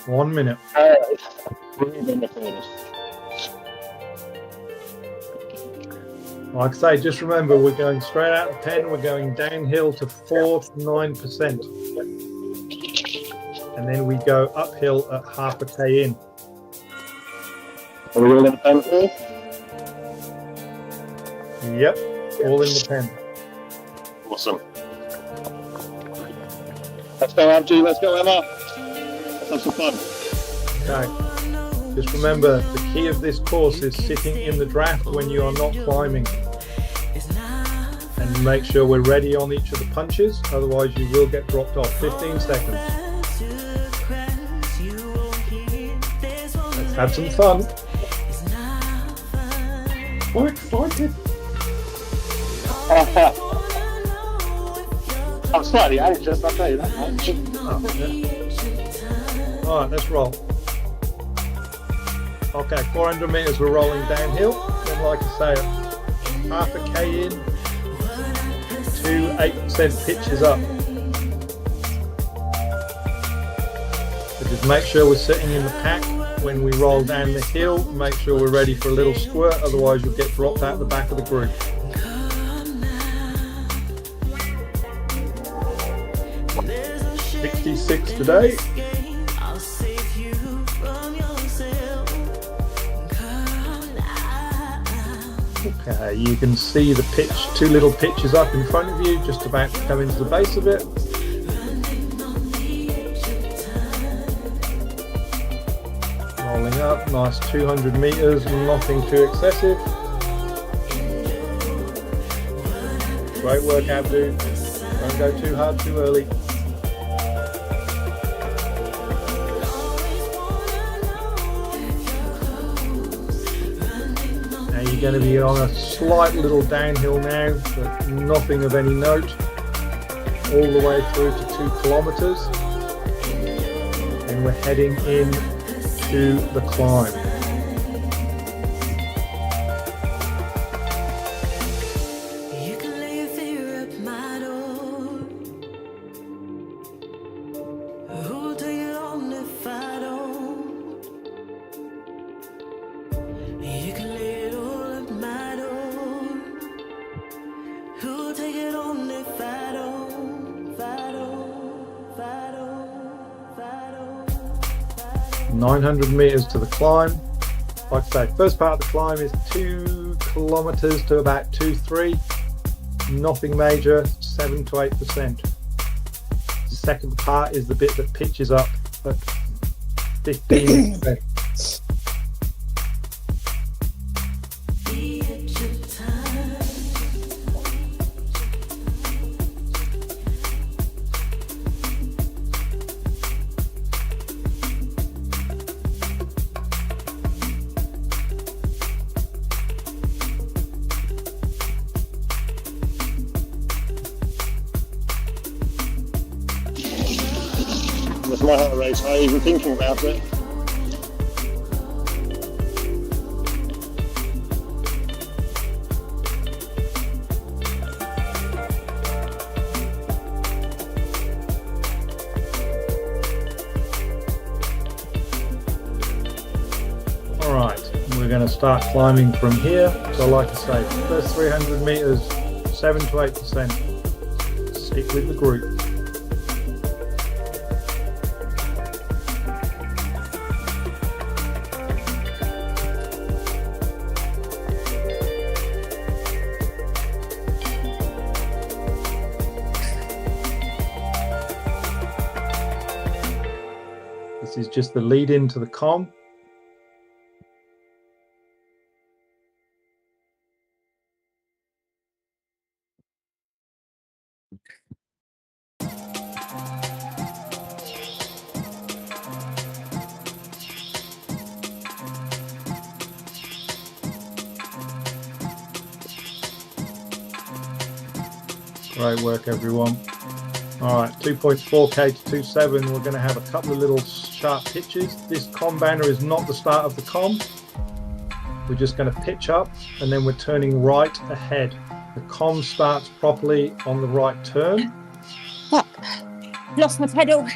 1 minute. Like I say, just remember, we're going straight out of the pen. We're going downhill to 4 to 9%. And then we go uphill at half a K in. Are we all in the pen here? Yep, all in the pen. Awesome. Let's go, Abji. Let's go, Emma. Let's have some fun. Okay. Just remember, the key of this course is sitting in the draft when you are not climbing. And make sure we're ready on each of the punches, otherwise you will get dropped off. 15 seconds. Let's have some fun. We're excited. I'm slightly anxious, I'll tell you that. Oh, yeah. All right, let's roll. Okay, 400 meters, we're rolling downhill. Then, like I say, half a K in to 8% pitches up. So just make sure we're sitting in the pack when we roll down the hill. Make sure we're ready for a little squirt, otherwise you'll get dropped out the back of the group. .66 today. Okay, you can see the pitch, 2 little pitches up in front of you, just about to come into the base of it. Rolling up, nice 200 meters, nothing too excessive. Great work, Abdu. Don't go too hard too early. You're going to be on a slight little downhill now, but nothing of any note, all the way through to 2 kilometers, and we're heading in to the climb. Take it on if I don't. 900 meters to the climb. Like I say, first part of the climb is 2 kilometers to about 2-3. Nothing major, 7 to 8%. The second part is the bit that pitches up at 15%. That's my heart rate, I'm even thinking about it. Alright, we're going to start climbing from here. So like I say, first 300 meters, 7 to 8%. Stick with the group. This is just the lead into the KoM. Great work, everyone. All right, 2.4K to 2.7. We're going to have a couple of little sharp pitches. This KoM banner is not the start of the KoM. We're just going to pitch up and then we're turning right ahead. The KoM starts properly on the right turn. Fuck. Lost my pedal.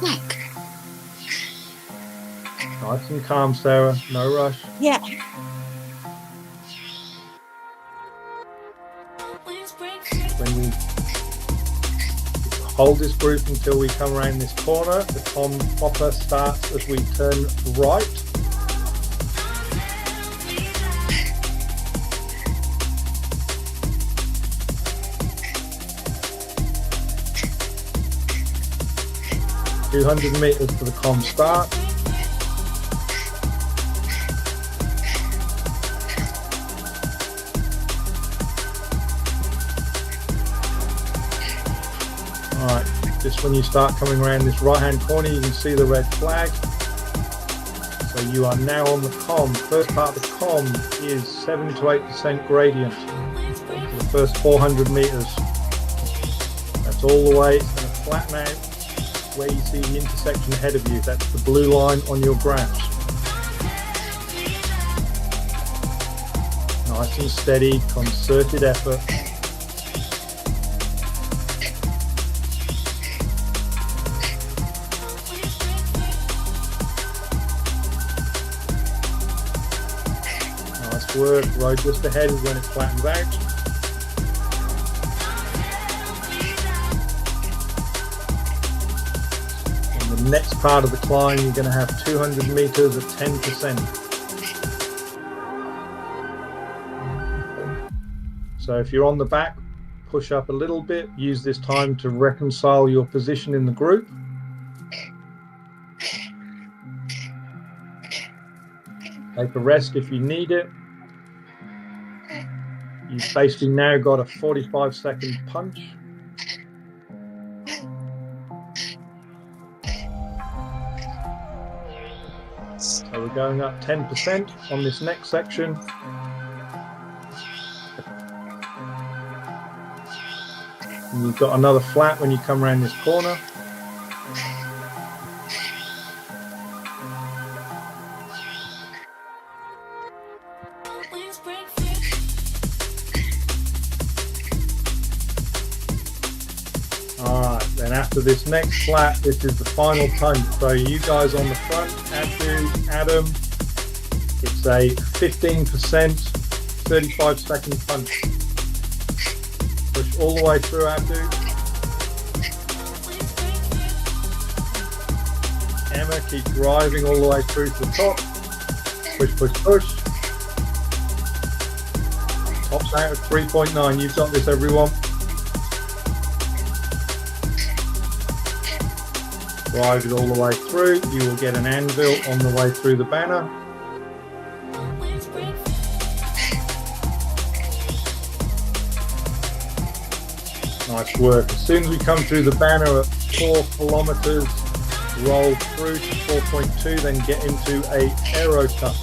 back. Nice and calm, Sarah. No rush. Yeah. When we hold this group until we come around this corner, the com popper starts as we turn right. $200 meters to the com start. Alright, just when you start coming around this right hand corner, you can see the red flag. So you are now on the com. First part of the com is 7 to 8% gradient for the first 400 meters. That's all the way. It's going to flatten out where you see the intersection ahead of you. That's the blue line on your graphs. Nice and steady, concerted effort. Nice work. Road just ahead is when it flattens out. The next part of the climb, you're going to have 200 meters at 10%. So if you're on the back, push up a little bit. Use this time to reconcile your position in the group. Take a rest if you need it. You've basically now got a 45-second punch. So we're going up 10% on this next section. And you've got another flat when you come around this corner. Alright, then after this next flat, this is the final punch. So you guys on the front, Abdu, Adam, it's a 15%, 35-second punch. Push all the way through, Abdu. Emma, keep driving all the way through to the top. Push, push, push. Tops out at 3.9. You've got this, everyone. Drive it all the way through. You will get an anvil on the way through the banner. Nice work. As soon as we come through the banner at 4 kilometers, roll through to 4.2, then get into a aero cut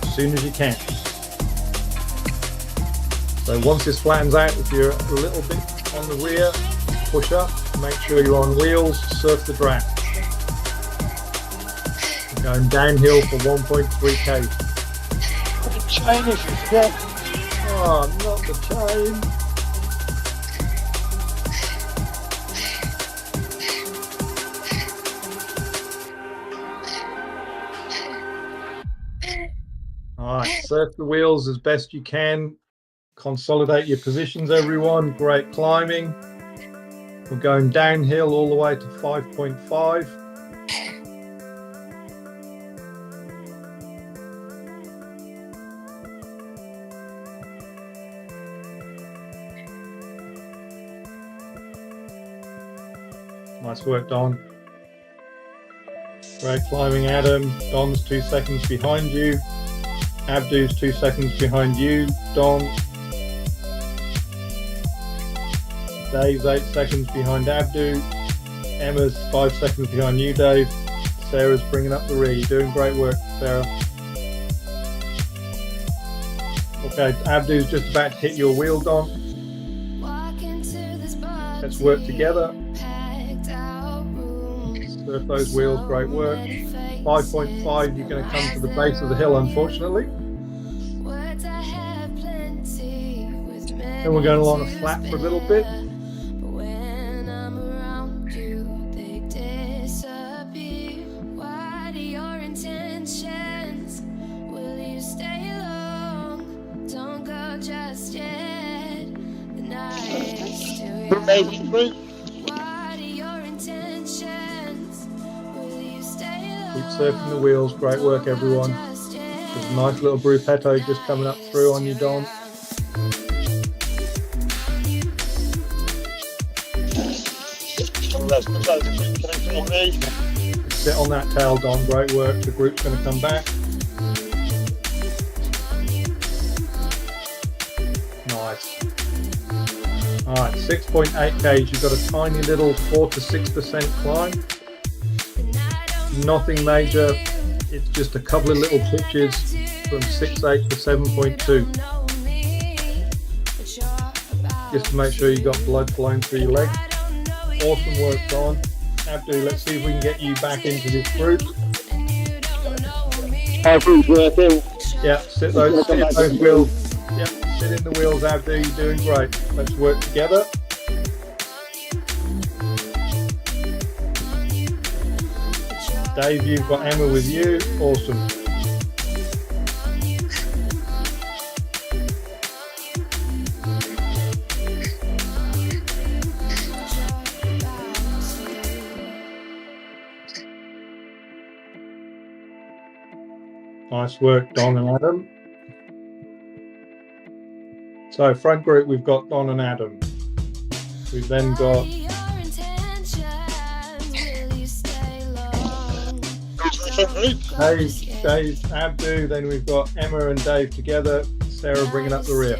as soon as you can. So once this flattens out, if you're a little bit on the rear, push up, make sure you're on wheels, surf the draft. We're going downhill for 1.3k. The chain if you forget. Oh, not the chain. Alright, surf the wheels as best you can. Consolidate your positions, everyone. Great climbing. We're going downhill all the way to 5.5. Nice work, Don. Great climbing, Adam. Don's 2 seconds behind you. Abdu's 2 seconds behind you, Don. Dave's 8 seconds behind Abdu. Emma's 5 seconds behind you, Dave. Sarah's bringing up the rear. You're doing great work, Sarah. Okay, Abdu's just about to hit your wheel, Don. Let's work together. Surf those wheels, great work. 5.5, you're going to come to the base of the hill, unfortunately. And we're going along a flat for a little bit. Amazing group. Keep surfing the wheels. Great work, everyone. There's a nice little gruppetto just coming up through on you, Don. Sit on that tail, Don. Great work. The group's going to come back. Nice. All right, 6.8 k's. You've got a tiny little 4 to 6% climb. Nothing major. It's just a couple of little pitches from 6.8 to 7.2. Just to make sure you got blood flowing through your leg. Awesome work, Don. Abdu, let's see if we can get you back into this group. Everything's working. Yeah, sit those wheels. Yeah, sit in the wheels, Abdu. You're doing great. Let's work together. Dave, you've got Emma with you. Awesome. Nice work, Don and Adam. So front group, we've got Don and Adam. We've then got Dave, Abdu. Then we've got Emma and Dave together. Sarah bringing up the rear.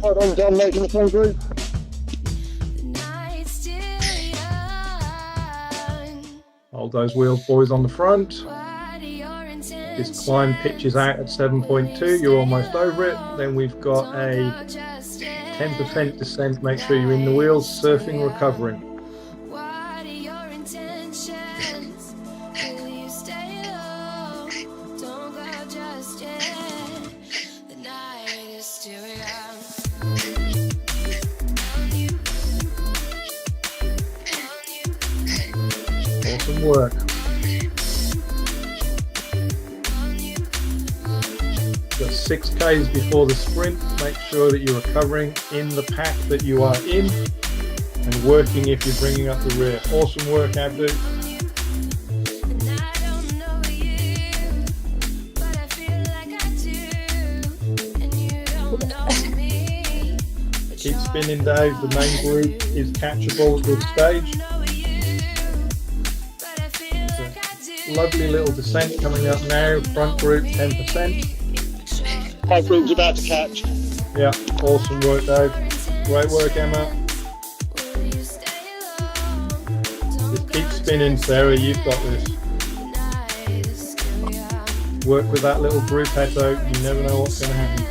Well done, John, making the front group. Hold those wheels, boys, on the front. This climb pitches out at 7.2. You're almost over it. Then we've got a 10% descent. Make sure you're in the wheels, surfing, recovering. Awesome work. Got 6 k's before the sprint. Make sure that you're recovering in the pack that you are in and working if you're bringing up the rear. Awesome work, Abdu. Keep spinning, Dave. The main group is catchable at this stage. Lovely little descent coming up now. Front group 10%. Front group's about to catch. Yeah, awesome work, Dave. Great work, Emma. Just keep spinning, Sarah. You've got this. Work with that little gruppetto. You never know what's going to happen.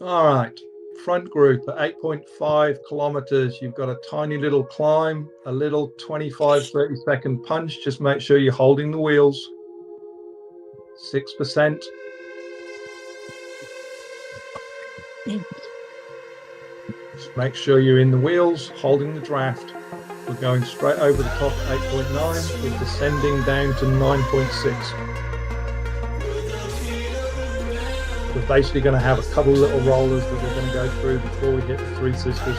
All right, front group at 8.5 kilometers. You've got a tiny little climb, a little 25-30 second punch. Just make sure you're holding the wheels. 6%. Just make sure you're in the wheels, holding the draft. We're going straight over the top at 8.9. We're descending down to 9.6. We're basically going to have a couple of little rollers that we're going to go through before we hit the Three Sisters.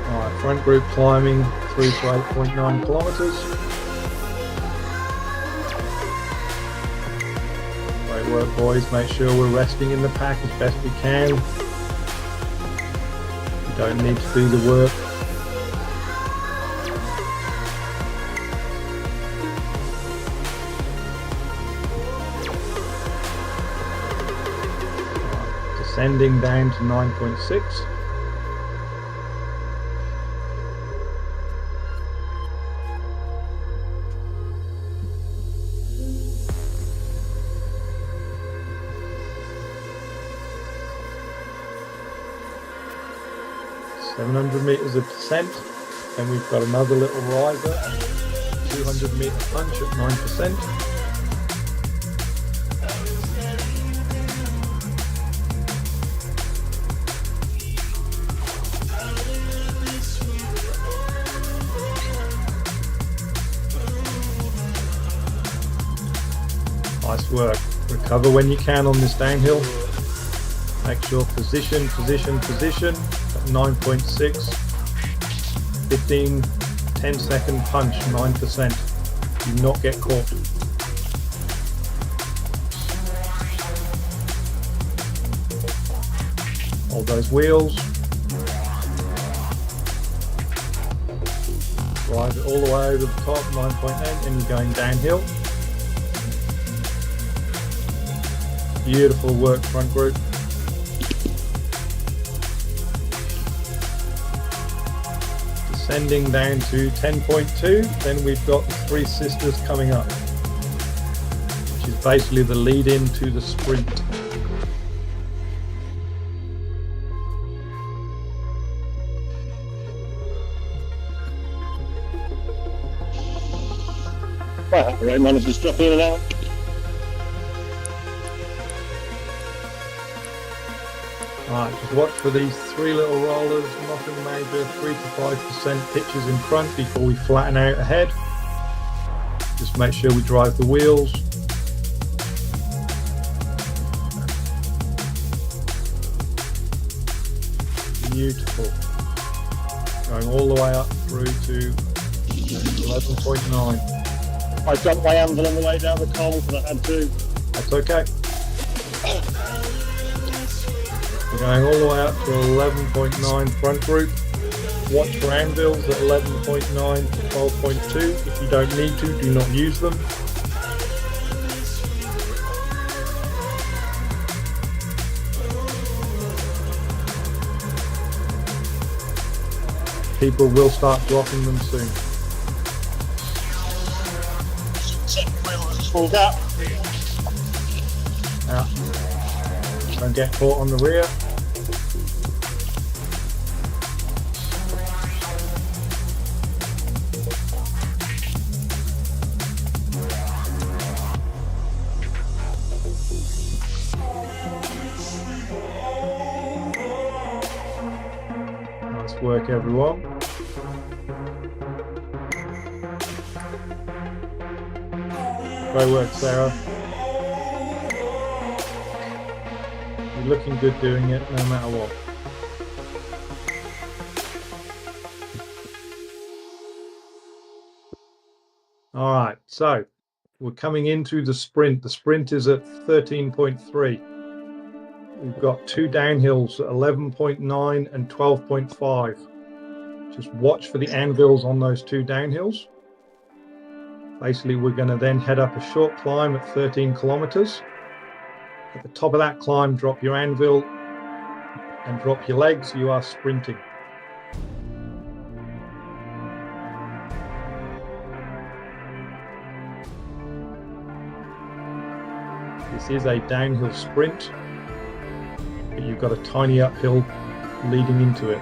All right, front group climbing through to 8.9 kilometers. Great work, boys. Make sure we're resting in the pack as best we can. You don't need to do the work. Descending down to 9.6. 700 meters of descent. Then we've got another little riser, 200 meter punch at 9%. Nice work. Recover when you can on this downhill. Make sure position at 9.6. 15, 10-second punch, 9%. Do not get caught. Hold those wheels. Drive it all the way over the top, 9.8, and you're going downhill. Beautiful work, front group. Descending down to 10.2, then we've got the Three Sisters coming up, which is basically the lead in to the sprint. Right, the right man is just dropping in and out. Alright, just watch for these three little rollers, nothing major, 3 to 5% pitches in front before we flatten out ahead. Just make sure we drive the wheels. Beautiful. Going all the way up through to 11.9. I dumped my anvil on the way down the column because I had to. That's okay. We're going all the way up to 11.9 front group. Watch for anvils at 11.9 to 12.2. If you don't need to, do not use them. People will start dropping them soon. Full gap. Out. Don't get caught on the rear. Nice work, everyone. Great work, Sarah. You're looking good doing it, no matter what. All right, so we're coming into the sprint. The sprint is at 13.3. We've got two downhills at 11.9 and 12.5. Just watch for the anvils on those two downhills. Basically, we're going to then head up a short climb at 13 kilometers. At the top of that climb, drop your anvil and drop your legs. You are sprinting. This is a downhill sprint, but you've got a tiny uphill leading into it.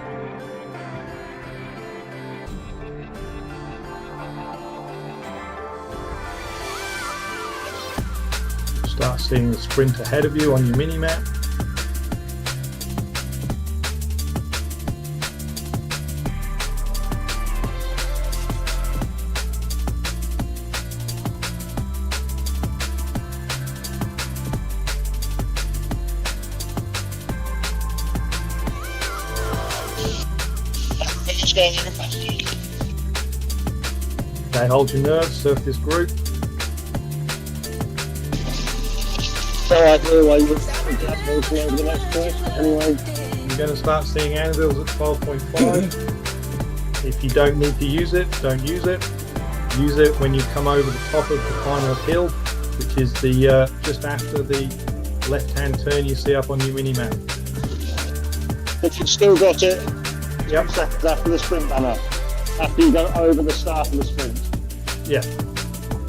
Start seeing the sprint ahead of you on your mini map. Okay, hold your nerves, surf this group. No idea why you would over the next point. Anyway, You're going to start seeing anvils at 12.5. If you don't need to use it, don't use it. Use it when you come over the top of the final hill, which is the just after the left-hand turn you see up on your mini map. if you've still got it, Yep. seconds after the sprint banner, after you go over the start of the sprint. Yeah,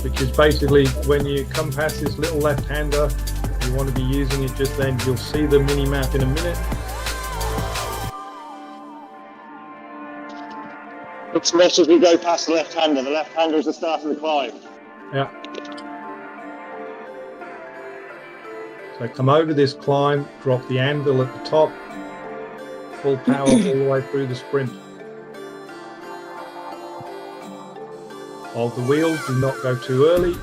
which is basically when you come past this little left-hander, you want to be using it just then. You'll see the mini map in a minute. It's not as we go past the left-hander. The left-hander is the start of the climb. Yeah. So come over this climb, drop the anvil at the top, full power all the way through the sprint. Hold the wheels, do not go too early.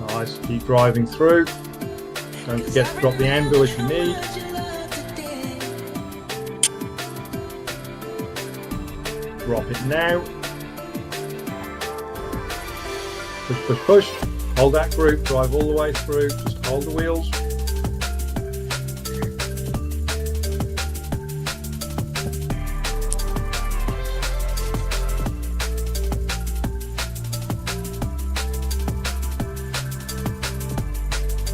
Nice, keep driving through. Don't forget to drop the anvil if you need. Drop it now. Push, push, push. Hold that group, drive all the way through. Just hold the wheels.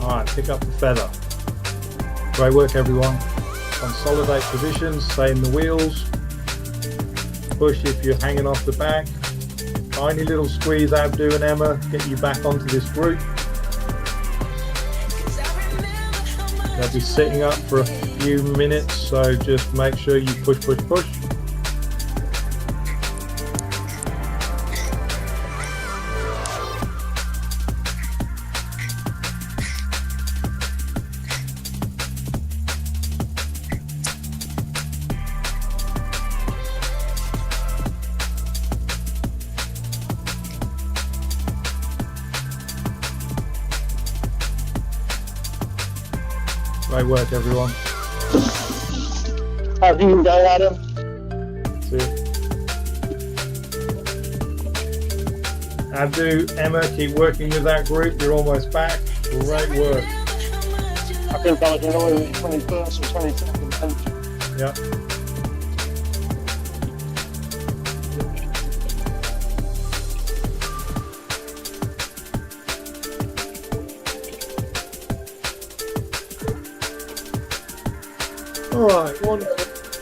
All right, pick up the feather. Great work, everyone. Consolidate positions, stay in the wheels. Push if you're hanging off the back. Tiny little squeeze, Abdu and Emma, get you back onto this group. They'll be sitting up for a few minutes, so just make sure you push, push, push. Great work, everyone. How's you go, Adam? See you. Abdu, Emma, keep working with that group. You're almost back. Great work. I think I was in oil 21st or 22nd. Yeah. All right, one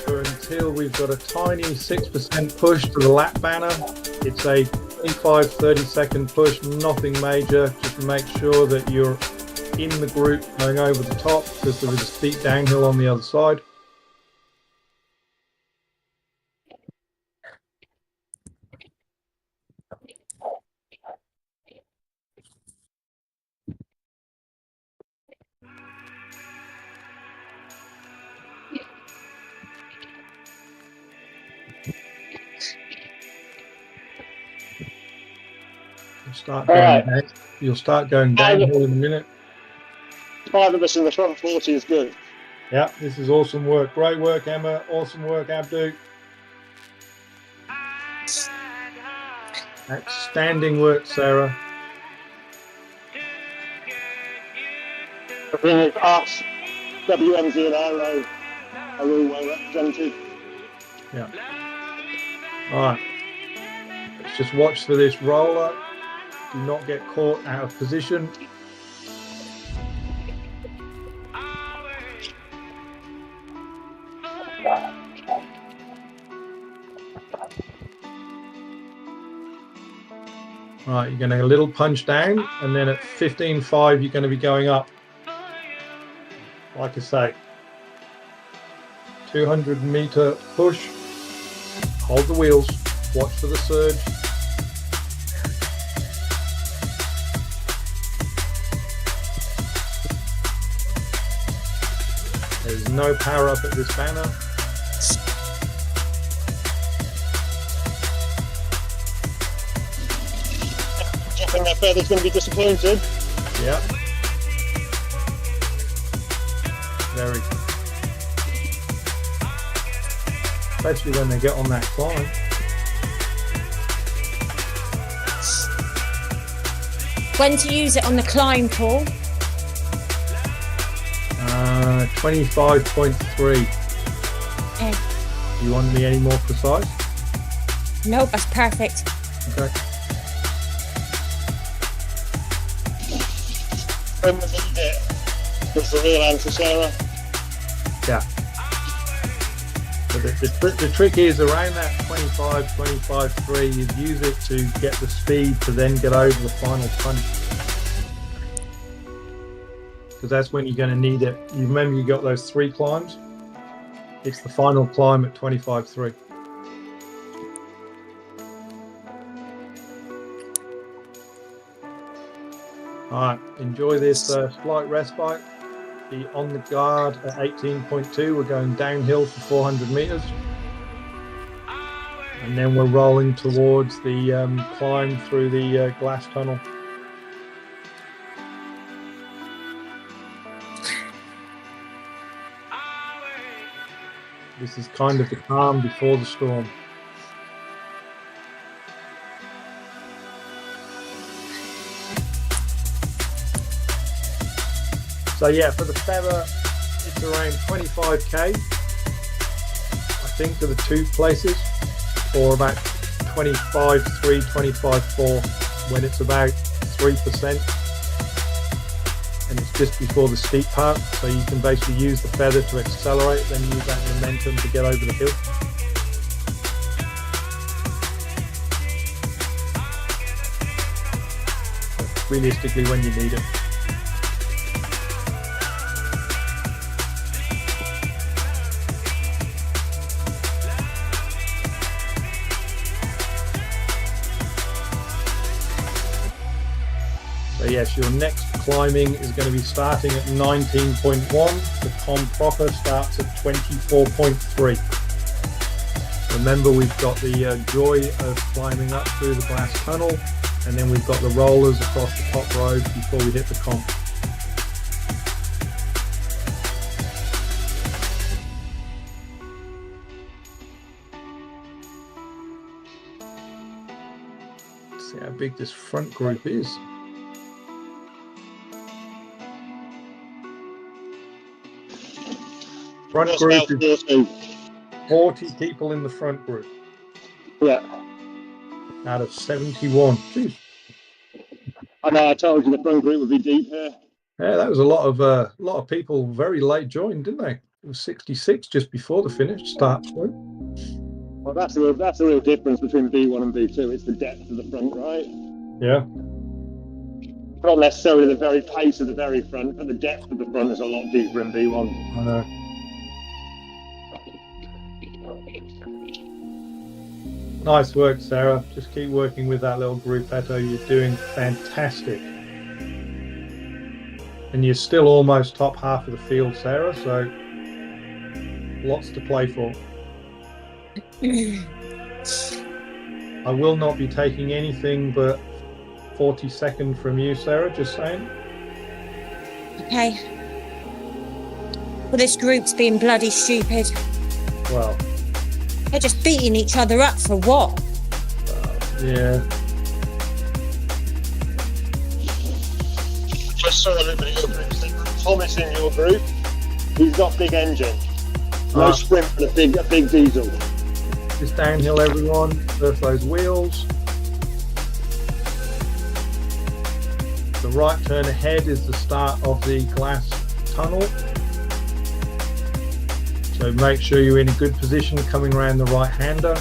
until we've got a tiny 6% push to the lap banner. It's a 25-30 second push, nothing major. Just make sure that you're in the group going over the top because there is a steep downhill on the other side. You'll start going downhill in a minute. 5 of us in the front 40 is good. Yeah, this is awesome work. Great work, Emma. Awesome work, Abdu. Outstanding work, Sarah. I think us, WMZ and Aero are all well represented. Yeah. All right. Let's just watch for this roller. Do not get caught out of position. Right, you're going to a little punch down, and then at 15.5 you're going to be going up. Like I say, 200 meter push. Hold the wheels. Watch for the surge. There's no power up at this banner. I think that feather's going to be disappointed. Yeah. Very. Especially when they get on that climb. When to use it on the climb, Paul? 25.3. Okay. Do you want me any more precise? Nope, that's perfect. Okay. When we need it, was the real answer, Sarah. Yeah. So the trick is around that 25.3, you use it to get the speed to then get over the final punch. because that's when you're going to need it. You remember you got those 3 climbs? It's the final climb at 25.3. All right, enjoy this slight respite. Be on the guard at 18.2. We're going downhill for 400 meters. And then we're rolling towards the climb through the glass tunnel. This is kind of the calm before the storm. So yeah, for the feather, it's around 25k, I think, for the 2 places, or about 25.3, 25.4 when it's about 3%, and it's just before the steep part, so you can basically use the feather to accelerate, then use that momentum to get over the hill. Realistically, when you need it. So yes, your next climbing is going to be starting at 19.1. The KoM proper starts at 24.3. Remember, we've got the joy of climbing up through the glass tunnel, and then we've got the rollers across the top road before we hit the KoM. Let's see how big this front group is. Front group is 40 people in the front group. Yeah. Out of 71. Jeez. I know. I told you the front group would be deep here. Yeah, that was a lot of people very late joined, didn't they? It was 66 just before the finish start. Well, that's the real difference between B1 and B2. It's the depth of the front, right? Yeah. Not necessarily the very pace of the very front, but the depth of the front is a lot deeper in B1. I know. Nice work, Sarah. Just keep working with that little gruppetto. You're doing fantastic. And you're still almost top half of the field, Sarah, so lots to play for. I will not be taking anything but 42nd from you, Sarah, just saying. Okay. Well, this group's being bloody stupid. Well, They're just beating each other up for what? yeah. Just saw a little bit of your group. Thomas in your group, he's got big engine. No sprint, but a big diesel. Just downhill, everyone. Surf those wheels. The right turn ahead is the start of the glass tunnel. So make sure you're in a good position coming around the right hander.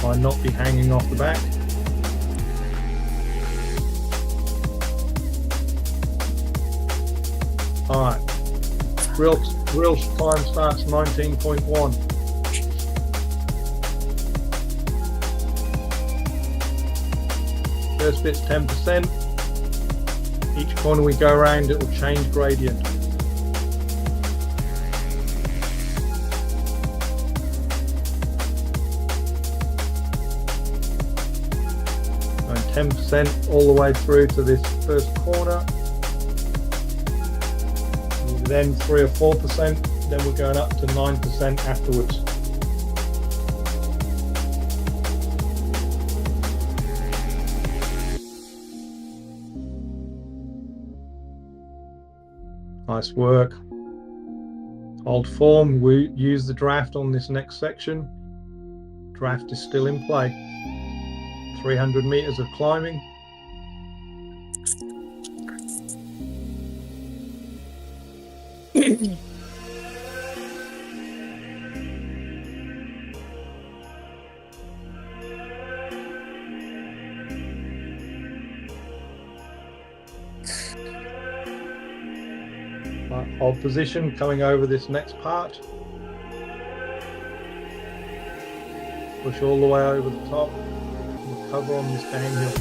Try not be hanging off the back. Alright, real time starts 19.1. First bit's 10%. Each corner we go around, it will change gradient. Going 10% all the way through to this first corner. Then 3 or 4%, then we're going up to 9% afterwards. Nice work. Hold form. We use the draft on this next section. Draft is still in play. 300 meters of climbing. Right, hold position coming over this next part. Push all the way over the top. Recover on this downhill.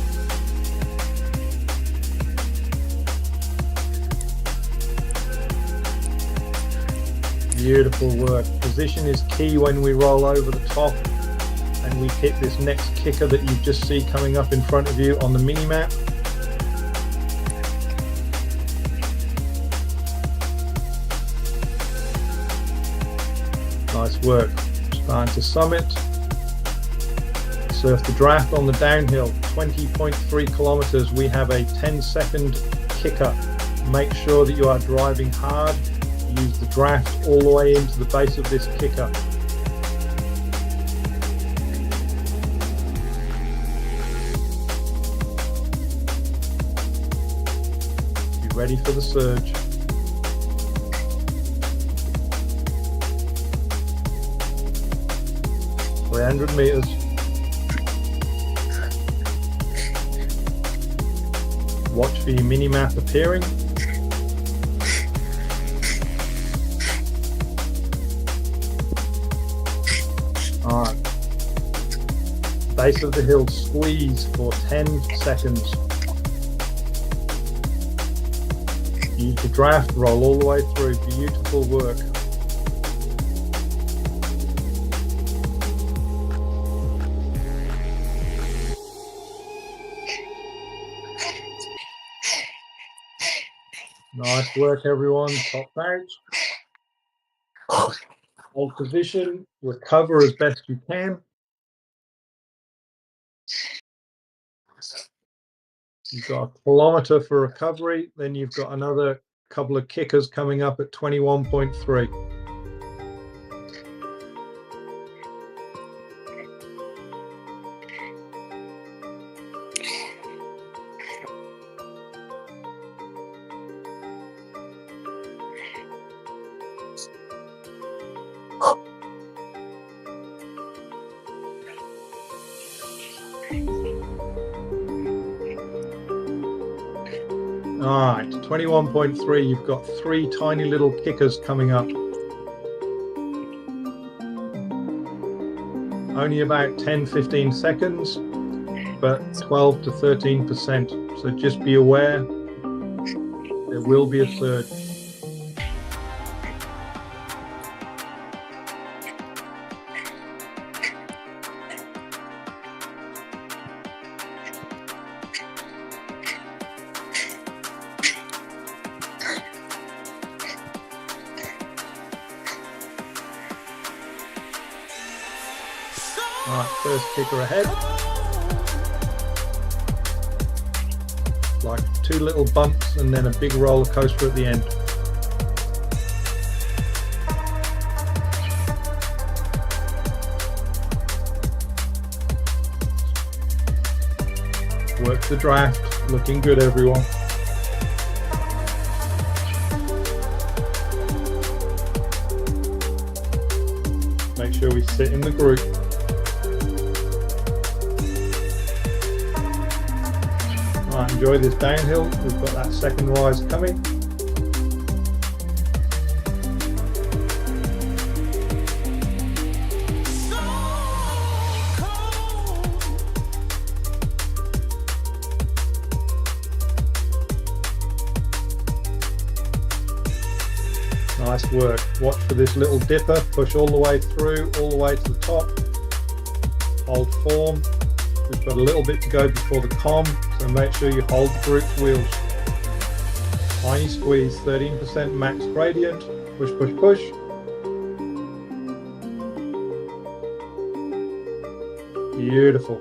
Beautiful work. Position is key when we roll over the top and we hit this next kicker that you just see coming up in front of you on the mini map. Nice work. Starting to summit. Surf the draft on the downhill, 20.3 kilometers. We have a 10-second kicker. Make sure that you are driving hard. Use the draft all the way into the base of this kicker. Be ready for the surge. .300 meters. Watch for your mini map appearing. Alright. Base of the hill, squeeze for 10 seconds. Use the draft, roll all the way through. Beautiful work. Nice work, everyone. Top out. Hold position. Recover as best you can. You've got a kilometer for recovery. Then you've got another couple of kickers coming up at 21.3. All right, 21.3, you've got 3 tiny little kickers coming up. Only about 10-15 seconds, but 12 to 13%. So just be aware, there will be a surge. Alright, first kicker ahead. Like 2 little bumps and then a big roller coaster at the end. Work the draft, looking good, everyone. Make sure we sit in the group. Right, enjoy this downhill. We've got that second rise coming. Nice work. Watch for this little dipper. Push all the way through, all the way to the top. Hold form. We've got a little bit to go before the KoM, so make sure you hold the group's wheels. Tiny squeeze, 13% max gradient. Push, push, push. Beautiful.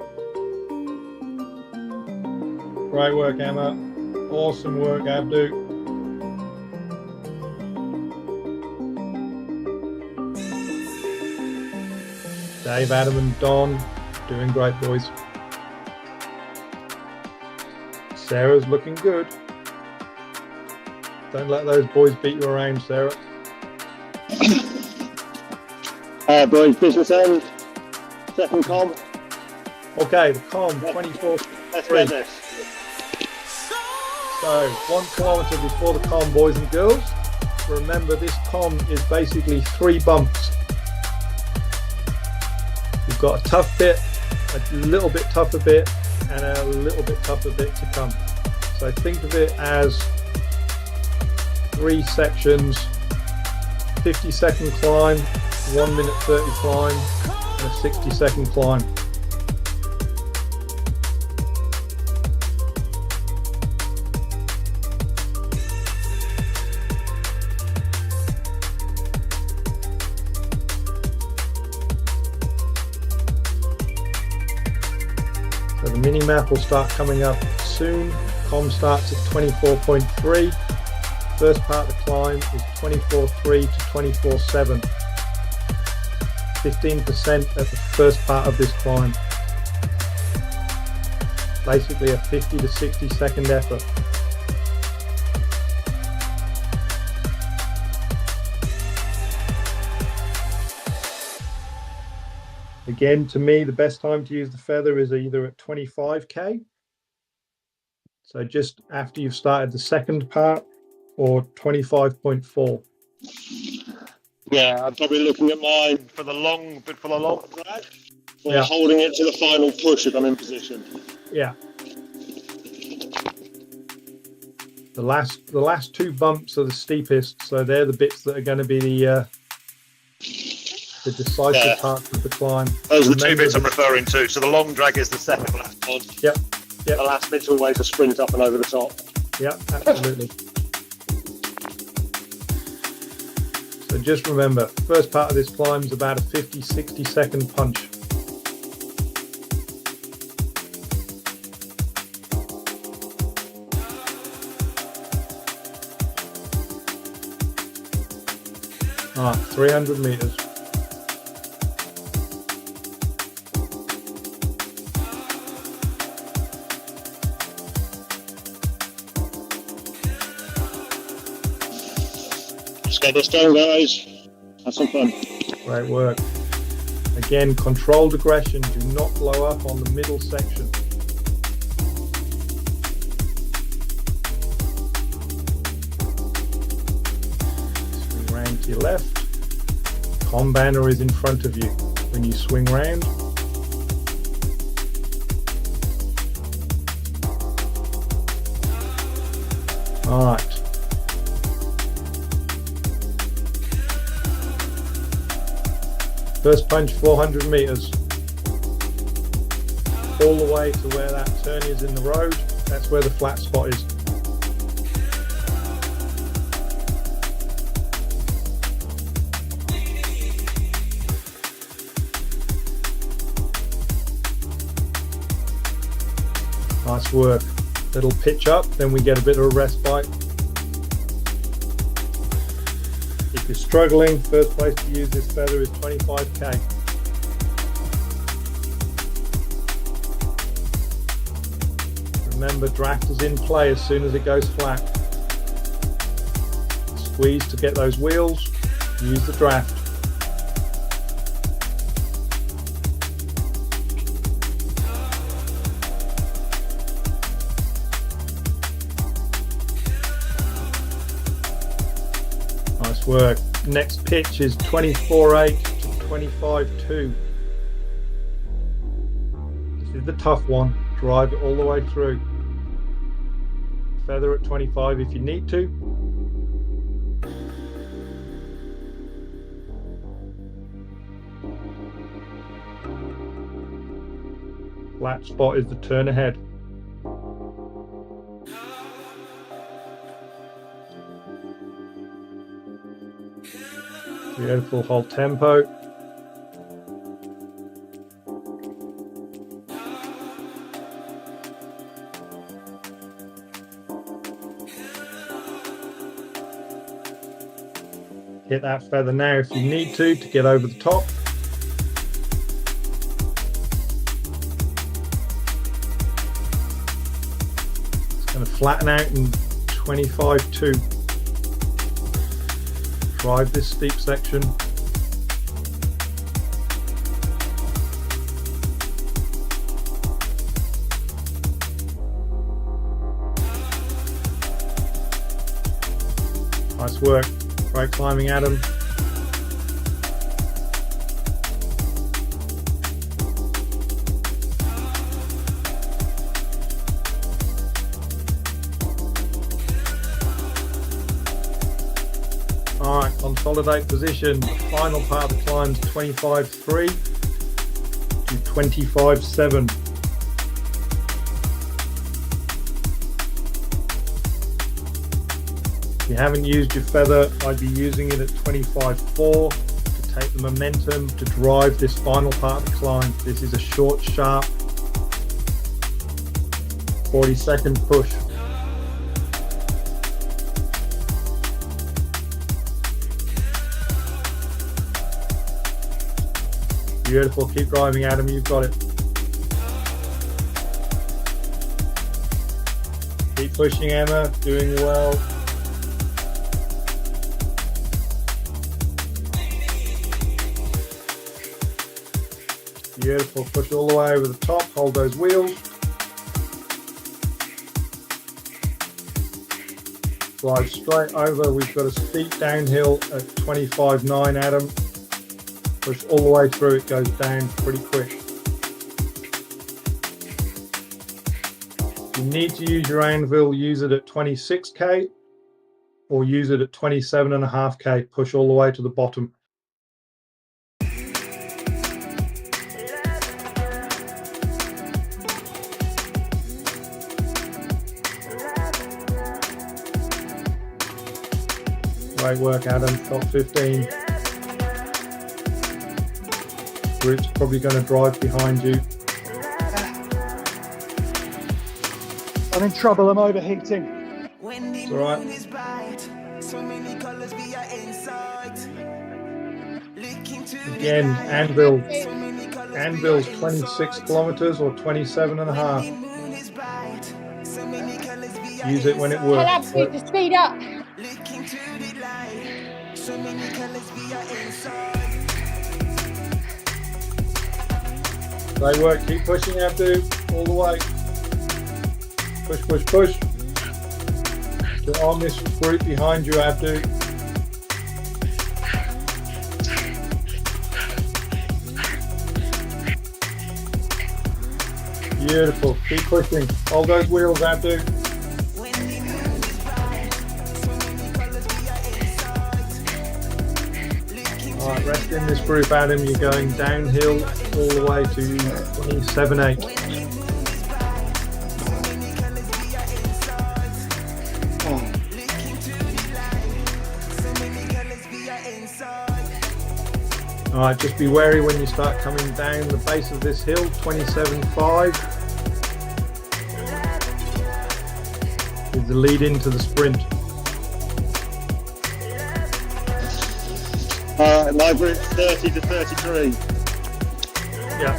Great work, Emma. Awesome work, Abdu. Dave, Adam and Don, doing great, boys. Sarah's looking good. Don't let those boys beat you around, Sarah. Boys, business end. Second KoM. Okay, the KoM, 24. Let's get this. So, 1 kilometre before the KoM, boys and girls. remember this KoM is basically 3 bumps. You've got a tough bit, a little bit tougher bit, and a little bit tougher bit to come. So think of it as 3 sections, 50-second climb, 1 minute 30 climb, and a 60-second climb. So the mini map will start coming up soon. KoM starts at 24.3. First part of the climb is 24.3 to 24.7. 15% at the first part of this climb. Basically a 50 to 60 second effort. Again, to me, the best time to use the feather is either at 25k, so just after you've started the second part, or 25.4. Yeah, I'm probably looking at mine for the long drag, or Yeah. holding it to the final push if I'm in position. Yeah. The last 2 bumps are the steepest, so they're the bits that are going to be the decisive parts of the climb. Those are the 2 bits I'm referring to. So the long drag is the second last one. Yep. Yep. The last bit's always a sprint up and over the top. Yeah, absolutely. So just remember, first part of this climb is about a 50-60 second punch. Ah, 300 meters. Let's get this done, guys. Have some fun. Great work. Again, controlled aggression. Do not blow up on the middle section. Swing round to your left. KoM banner is in front of you when you swing round. All right. First punch, 400 meters. All the way to where that turn is in the road. That's where the flat spot is. Nice work. Little pitch up, then we get a bit of a respite. If you're struggling, first place to use this feather is 25k. Remember, draft is in play as soon as it goes flat. Squeeze to get those wheels, use the draft. Nice work. Next pitch is 24.8 to 25.2. This is the tough one. Drive it all the way through. Feather at 25 if you need to. Flat spot is the turn ahead. Beautiful, hold tempo. Hit that feather now if you need to get over the top. It's going to flatten out in 25.2. Drive this steep section. Nice work. Great climbing, Adam. All right, consolidate position. Final part of the climb's 25.3 to 25.7. If you haven't used your feather, I'd be using it at 25.4 to take the momentum to drive this final part of the climb. This is a short, sharp 40-second push. Beautiful, keep driving, Adam, you've got it. Keep pushing, Emma, doing well. Beautiful, push all the way over the top, hold those wheels. Drive straight over, we've got a steep downhill at 25.9, Adam. Push all the way through, it goes down pretty quick. If you need to use your anvil, use it at 26k or use it at 27.5k, push all the way to the bottom. Great work, Adam, top 15. Group's probably going to drive behind you. I'm in trouble, I'm overheating. It's all right. Again, anvil's 26 kilometers or 27.5. Use it when it works. Tell Absolute to speed up. Great work, keep pushing, Abdu, all the way. Push, push, push. Get on this group behind you, Abdu. Beautiful, keep pushing. Hold those wheels, Abdu. Alright, rest in this group, Adam. You're going downhill all the way to 27.8. Alright, just be wary when you start coming down the base of this hill, 27.5 is the lead into the sprint. My group's 30 to 33. Yeah.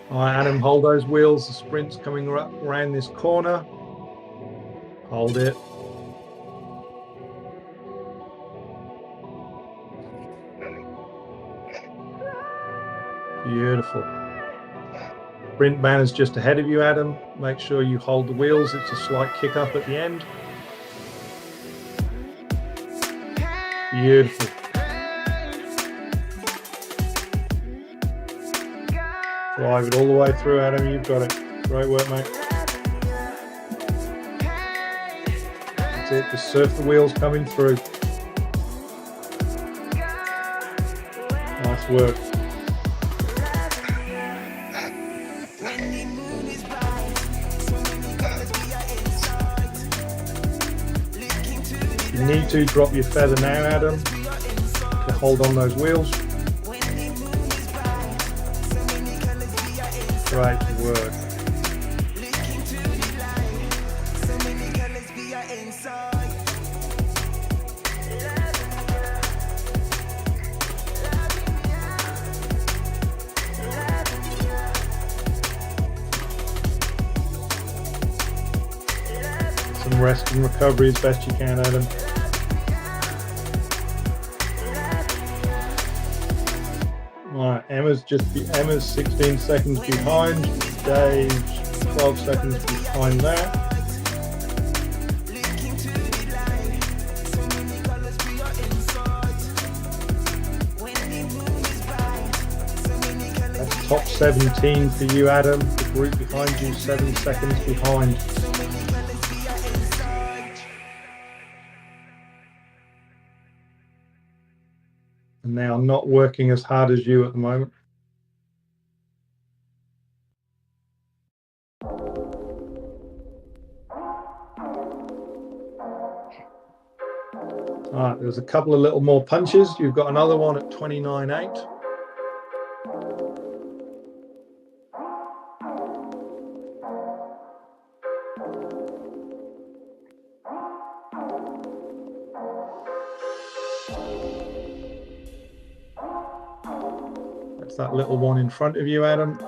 Alright, Adam, hold those wheels. The sprint's coming around this corner. Hold it. Beautiful. Sprint banner's just ahead of you, Adam. Make sure you hold the wheels. It's a slight kick up at the end. Beautiful. Drive it all the way through, Adam. You've got it. Great work, mate. That's it. Just surf the wheels coming through. Nice work. You need to drop your feather now, Adam, to hold on those wheels. Great work. Some rest and recovery as best you can, Adam. Alright, Emma's 16 seconds behind, Dave's 12 seconds behind that. top 17 for you, Adam. The group behind you, 7 seconds behind. And they are not working as hard as you at the moment. All right, there's a couple of little more punches. You've got another one at 29.8. That's that little one in front of you, Adam.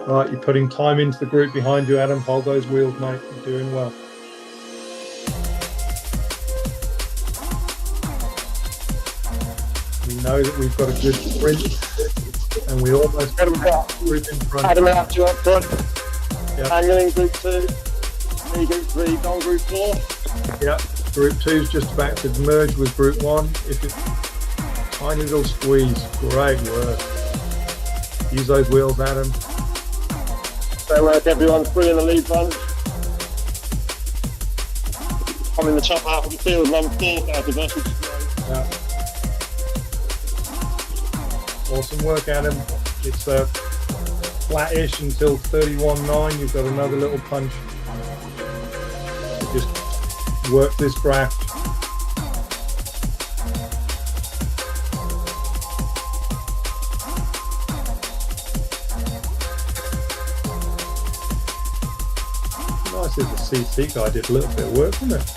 All right, you're putting time into the group behind you, Adam. Hold those wheels, mate. You're doing well. We know that we've got a good sprint, and we almost got a group in front. Adam out to up front. Yep. Daniel in group 2. Me group 3. Don group 4. Yep. Group 2 is just about to merge with group 1. If it's tiny little squeeze, great work. Use those wheels, Adam. So work, everyone. 3 in the lead bunch. I'm in the top half of the field, and I'm 4th out of us, which is great. Yeah. Awesome work, Adam. It's flat-ish until 31.9. You've got another little punch. Just work this graft. Nice as the CC guy did a little bit of work, didn't it?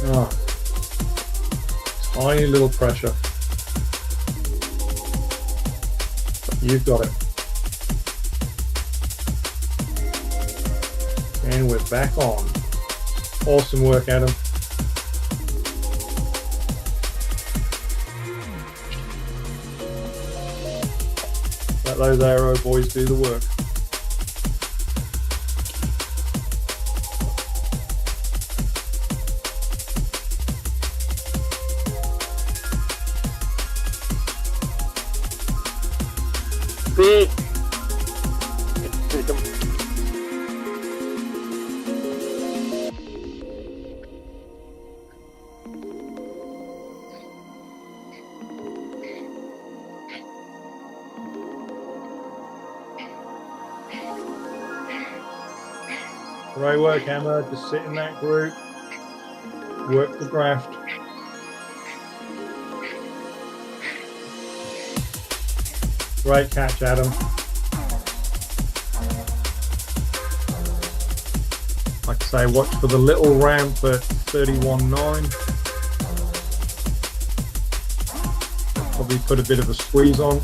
Oh, tiny little pressure. You've got it. And we're back on. Awesome work, Adam. Let those aero boys do the work. Big. Great work, Emma. Just sit in that group. Work the graft. Great catch, Adam. Like I say, watch for the little ramp at 31.9. Probably put a bit of a squeeze on.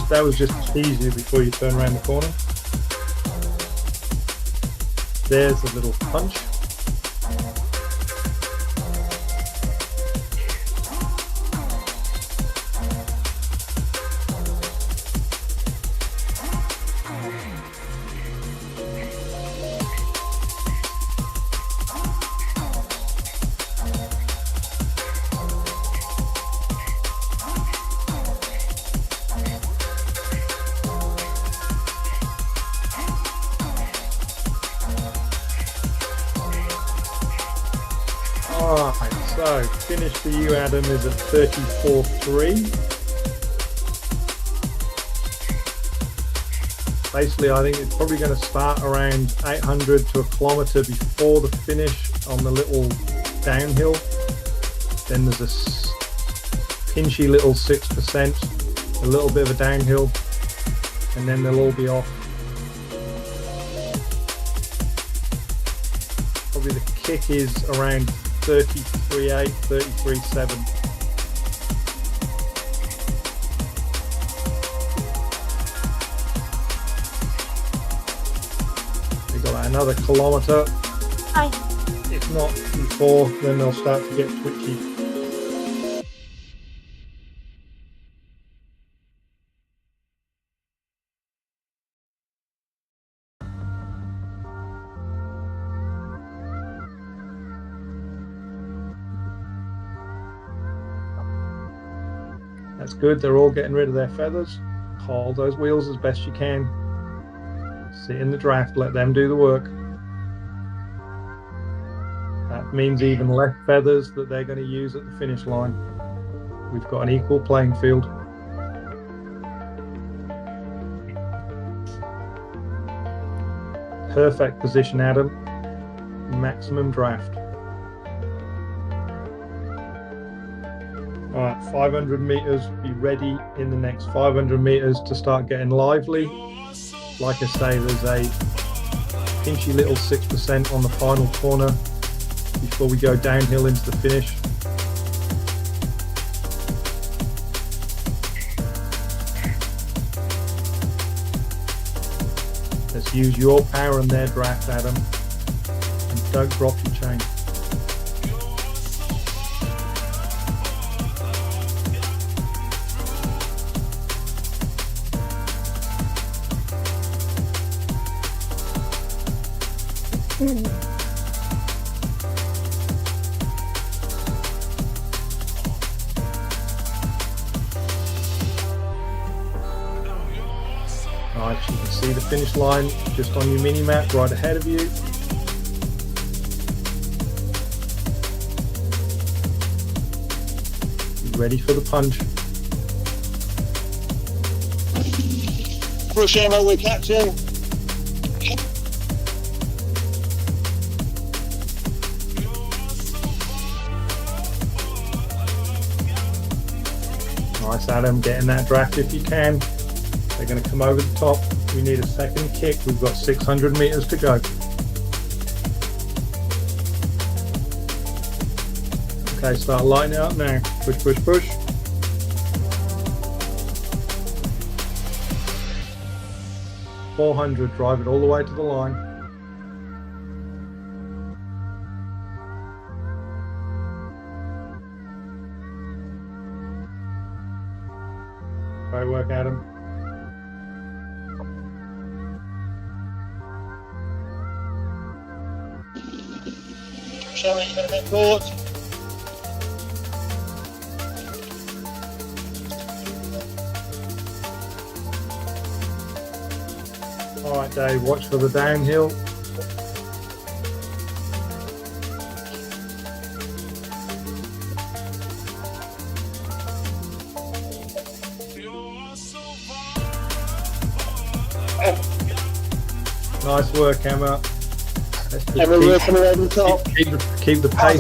That was just easier before you turn around the corner. There's a little punch. Alright, so finish for you, Adam, is at 34.3. Basically, I think it's probably going to start around 800 to a kilometre before the finish on the little downhill. Then there's a pinchy little 6%, a little bit of a downhill, and then they'll all be off. Probably the kick is around 33.8, 33.7. We've got another kilometre Hi. If not before, then they'll start to get twitchy. That's good. They're all getting rid of their feathers. Hold those wheels as best you can. Sit in the draft. Let them do the work. That means even less feathers that they're going to use at the finish line. We've got an equal playing field. Perfect position, Adam. Maximum draft. All right, 500 meters, be ready in the next 500 meters to start getting lively. Like I say, there's a pinchy little 6% on the final corner before we go downhill into the finish. Let's use your power and their draft, Adam, and don't drop your chain. Right, you can see the finish line just on your mini map right ahead of you. You ready for the punch? Push Emma, we're catching. Nice, Adam, getting that draft if you can. They're going to come over the top. We need a second kick. We've got 600 meters to go. Okay, start lighting it up now. Push, push, push. .400, drive it all the way to the line. Great work, Adam. Shall we get a bit caught? All right, Dave, watch for the downhill. Nice work, Emma. Let's just Emma working around the top. keep the pace.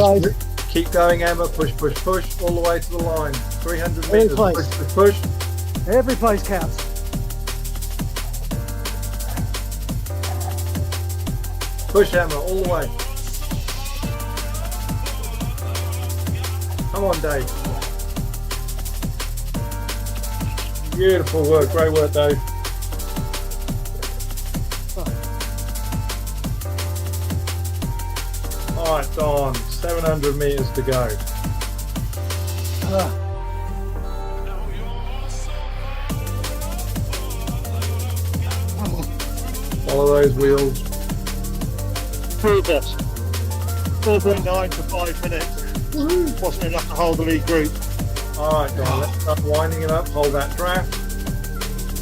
Keep going, Emma. Push, push, push all the way to the line. 300 meters. Push, push, push. Every place counts. Push, Emma, all the way. Come on, Dave. Beautiful work. Great work, Dave. All right, Don. 700 meters to go. Follow those wheels. Progress. 4.9 for 5 minutes. Wasn't enough to hold the lead group. All right, Don. Let's start winding it up. Hold that draft.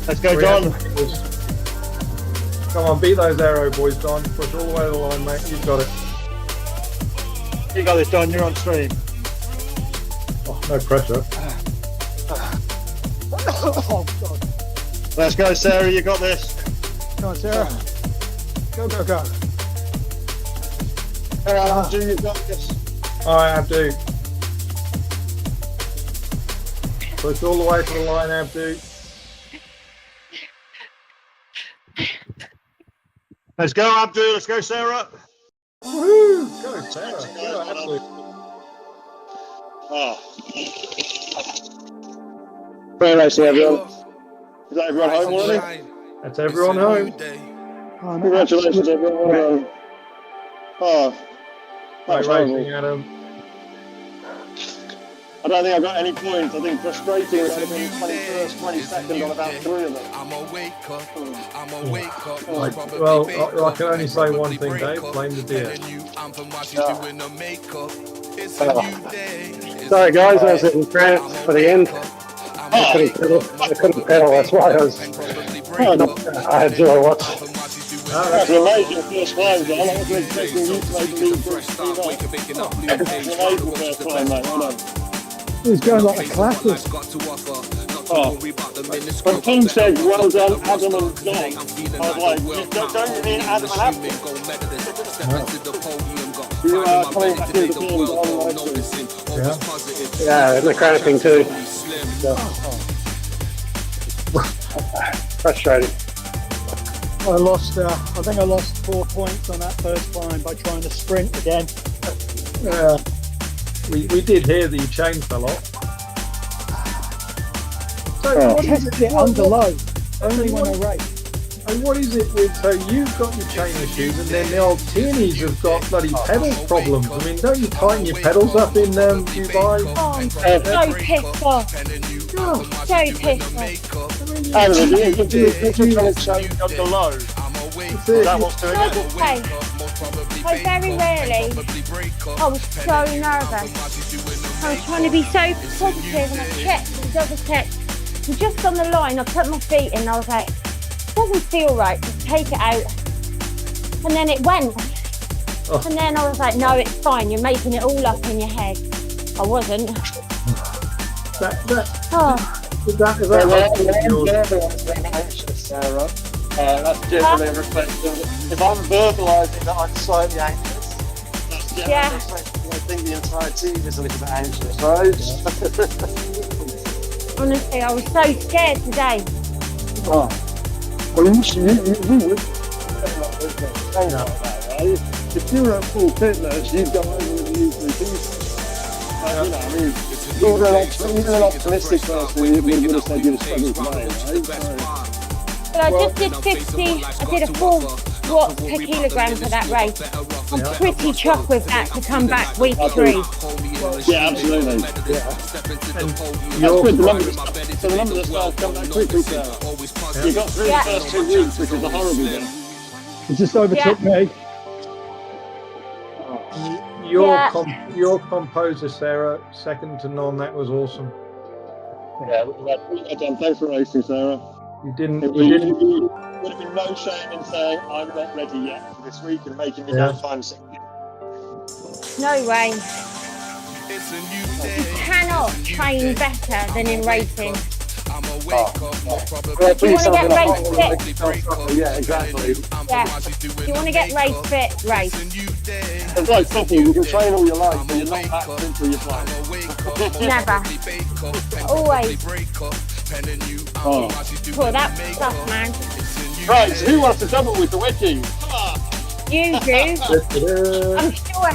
Let's go, Don. Come on, beat those arrow boys, Don. Push all the way to the line, mate. You've got it. You got this, Don. You're on stream. Oh, no pressure. Oh, God. Let's go, Sarah. You got this. Come on, Sarah. Go, go, go. Abdu, you got this. All right, Abdu. Push all the way to the line, Abdu. Let's go, Abdu. Let's go, Sarah. Woo! Go, Sarah. Go, Abdu. Oh. Very nice, everyone. Is that everyone home already? That's everyone home. Oh, no. Congratulations, everyone. Well done. Oh, that Right was racing, horrible. Adam. I don't think I got any points. I think frustrating would have been 21st, 22nd on about 3 of them. Well, I can only say one thing, Dave. Blame the deer. Sorry guys, I was in France for the end. I couldn't pedal, that's why I was I had 0 watts. That's an amazing first climb, John. I wasn't expecting you to make the lead for 3 That's an amazing first climb, mate. Well done. He's going like a classic. When Tom said, well done, Adam and John, I was like, don't you mean Adam and Adam? You are coming back into the form, John. Yeah, and the cramping too. Frustrating. I think I lost 4 points on that first climb by trying to sprint again. We did hear that your chain fell off. So what is Tested it under load, only when I race. And what is it with, so you've got your chain issues and then the old Tierney's have got bloody pedal problems. I mean, don't you tighten your pedals up in Dubai? Oh, I'm so pissed off. Oh, so pissed off. Adam, you're trying to change under load. That was doing Not it. okay. I very rarely, I was so nervous. I was trying to be so positive and I checked and double checked. And just on the line, I put my feet in and I was like, doesn't feel right, just take it out. And then it went. Oh. And then I was like, no, it's fine, you're making it all up in your head. I wasn't. Oh. Is that Anxious, Sarah. That's generally a reflection. If I'm verbalising that I'm slightly anxious, that's generally a reflection. I think the entire team is a little bit anxious, right? Honestly, I was so scared today. Oh. Well, you would. If you were at full fitness, you'd go over with the usually decent. You know, I mean, even an optimistic person would have said you'd have struggled today, right? But I just did 50, I did a 4 watts per kilogram for that race. I'm pretty chuffed with that to come back week 3. Yeah, absolutely. Yeah. And That's good. So the numbers that come back quickly, Sarah. You got through the first 2 weeks, which was a horrible one. It just overtook me. Your composer, Sarah, second to none. That was awesome. Yeah, well done. Thanks for racing, Sarah. You didn't. Would have been no shame in saying I'm not ready yet for this week and making me go find something. No way. You cannot train better than in racing. You want to get race fit? Yeah, exactly. Yeah. You want to get race fit, race. It's like football, you can train all your life, but you're not that fit until you play. Never. Always. Oh. Well, that's stuff, man. Right, so who wants to double with the wiki? You do. I'm sure,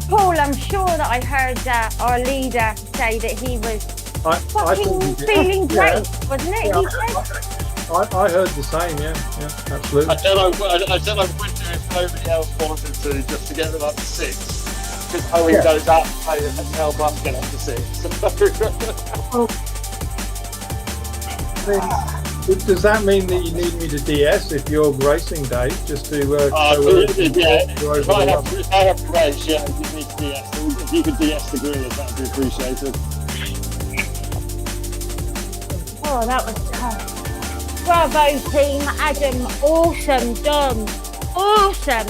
Paul, I'm sure that I heard our leader say that he was fucking feeling great, wasn't it? He said. I heard the same, yeah, absolutely. I said I would do if nobody else wanted to, just to get them up to 6. Because Owen goes out and play and help us get up to 6. Does that mean that you need me to DS if you're racing, Dave? Just to if I have to race, yeah, you need to DS. If you could DS the gorillas, that would be appreciated. Oh, that was tough. Bravo, team. Adam, awesome. Dom, awesome.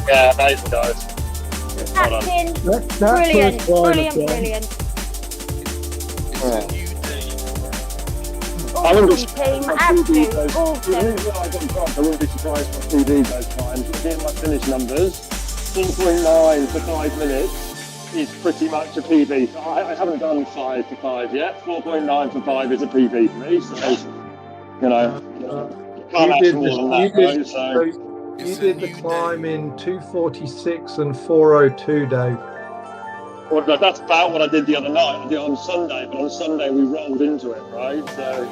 Yeah, amazing, guys. Captain, brilliant. Awesome, team. Absolute awesome. I wouldn't be surprised if my TV goes fine. Looking at my finish numbers, 4.9 for 5 minutes is pretty much a PB. So I haven't done 5 for 5 yet. 4.9 for 5 is a PB for me. So, you know, can't ask more than that, right? So you did the climb in 2:46 and 4:02, Dave. Well, that's about what I did the other night. I did it on Sunday, but on Sunday we rolled into it, right? So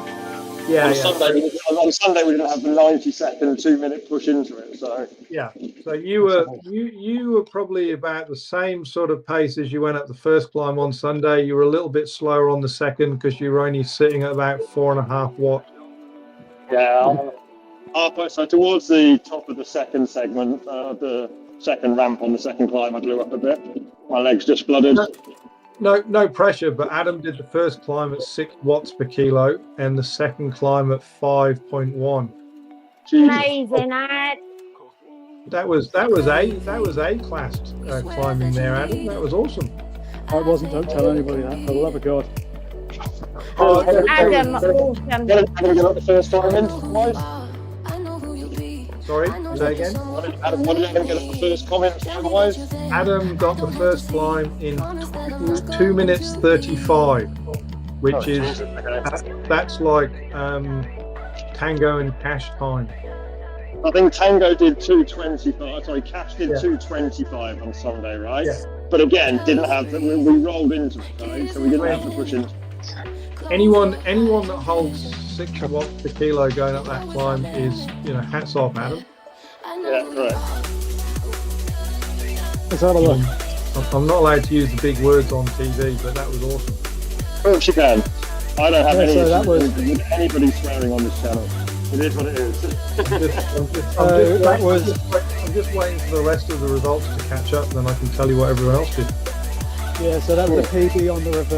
Yeah, On Sunday, we didn't have the 90-second 2-minute push into it. So yeah. So you were probably about the same sort of pace as you went up the first climb on Sunday. You were a little bit slower on the second because you were only sitting at about 4.5 watt. yeah. So towards the top of the second segment, the second ramp on the second climb, I blew up a bit. My legs just flooded. No pressure, but Adam did the first climb at 6 watts per kilo and the second climb at 5.1. Amazing, Ad. That was A class climbing there, Adam. That was awesome. I wasn't. Don't tell anybody that. For the love of God. Adam, awesome. How did we get up the first climb in? Sorry, say again. Adam, what did Adam get up the first comment time-wise? Adam got the first climb in 2 minutes 35, which is that's like Tango and Cash time. I think Tango did 2:25. Sorry, Cash did 2:25 on Sunday, right? Yeah. But again, didn't have the, we rolled into it, right? So we didn't have to push in. Anyone that holds 6 watts per kilo going up that climb is, hats off, Adam. Yeah, correct. Let's have a look. I'm not allowed to use the big words on TV, but that was awesome. Of course you can. I don't have any issues with anybody swearing on this channel. It is what it is. I'm just waiting for the rest of the results to catch up, then I can tell you what everyone else did. Yeah, so that was a PB on the reverse.